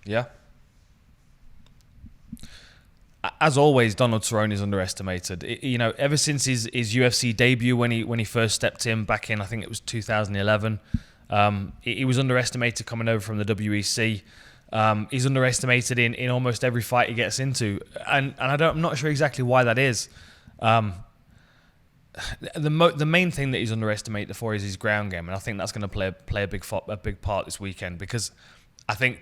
Yeah. As always, Donald Cerrone is underestimated. Ever since his UFC debut when he first stepped in back in, I think it was 2011, he was underestimated coming over from the WEC. He's underestimated in almost every fight he gets into, and I'm not sure exactly why that is. The main thing that he's underestimated for is his ground game, and I think that's going to play a big part this weekend, because I think,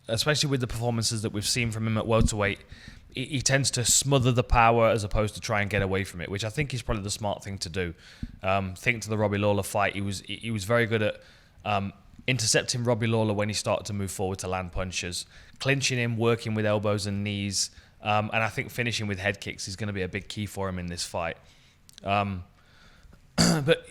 especially with the performances that we've seen from him at welterweight, he tends to smother the power as opposed to try and get away from it, which I think is probably the smart thing to do. Think to the Robbie Lawler fight, he was very good at intercepting Robbie Lawler when he started to move forward to land punches, clinching him, working with elbows and knees, and I think finishing with head kicks is going to be a big key for him in this fight. But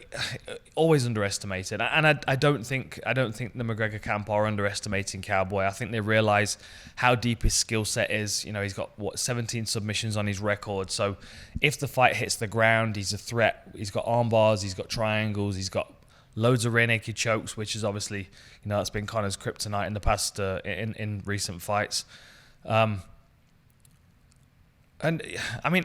always underestimated, and I don't think the McGregor camp are underestimating Cowboy. I think they realise how deep his skill set is. He's got 17 submissions on his record. So if the fight hits the ground, he's a threat. He's got arm bars, he's got triangles, he's got loads of rear naked chokes, which is obviously that's been Conor's kryptonite in the past in recent fights. And I mean,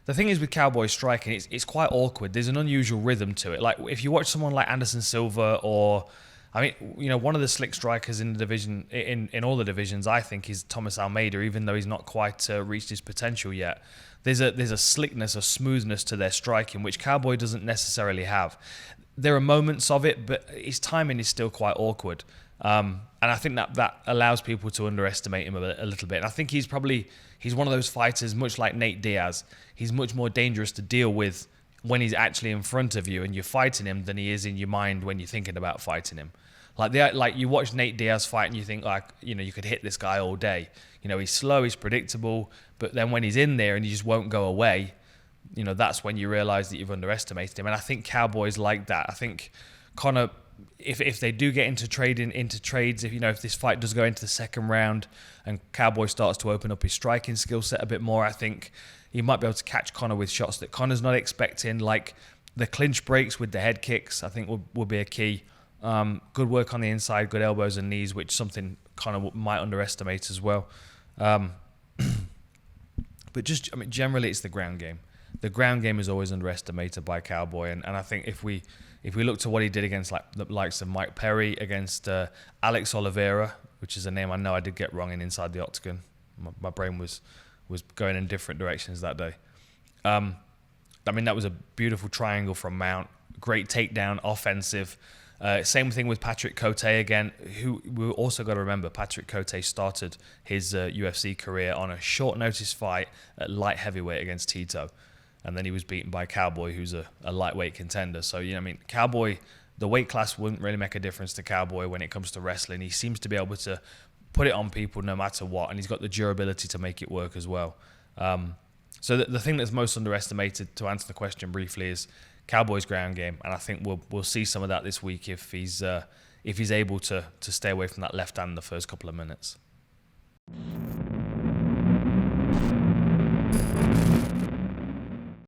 the thing is with Cowboy striking, it's quite awkward. There's an unusual rhythm to it. Like if you watch someone like Anderson Silva, or one of the slick strikers in the division, in all the divisions, I think, is Thomas Almeida. Even though he's not quite reached his potential yet, there's a slickness, a smoothness to their striking, which Cowboy doesn't necessarily have. There are moments of it, but his timing is still quite awkward. And I think that allows people to underestimate him a little bit. And I think he's one of those fighters, much like Nate Diaz. He's much more dangerous to deal with when he's actually in front of you and you're fighting him than he is in your mind when you're thinking about fighting him. Like you watch Nate Diaz fight and you think, you could hit this guy all day. He's slow, he's predictable, but then when he's in there and he just won't go away, that's when you realise that you've underestimated him. And I think Cowboy's like that. I think Conor, if they do get into trades, if this fight does go into the second round and Cowboy starts to open up his striking skill set a bit more, I think he might be able to catch Conor with shots that Conor's not expecting, like the clinch breaks with the head kicks. I think will be a key. Good work on the inside, good elbows and knees, which is something Conor might underestimate as well. But generally it's the ground game. The ground game is always underestimated by Cowboy, and I think if we look to what he did against the likes of Mike Perry, against Alex Oliveira, which is a name I know I did get wrong in Inside the Octagon. My brain was going in different directions that day. That was a beautiful triangle from Mount. Great takedown, offensive. Same thing with Patrick Cote again, who we also got to remember, Patrick Cote started his UFC career on a short notice fight at light heavyweight against Tito. And then he was beaten by Cowboy, who's a lightweight contender. So, Cowboy, the weight class wouldn't really make a difference to Cowboy when it comes to wrestling. He seems to be able to put it on people no matter what, and he's got the durability to make it work as well. So the thing that's most underestimated, to answer the question briefly, is Cowboy's ground game, and I think we'll see some of that this week if he's able to stay away from that left hand in the first couple of minutes.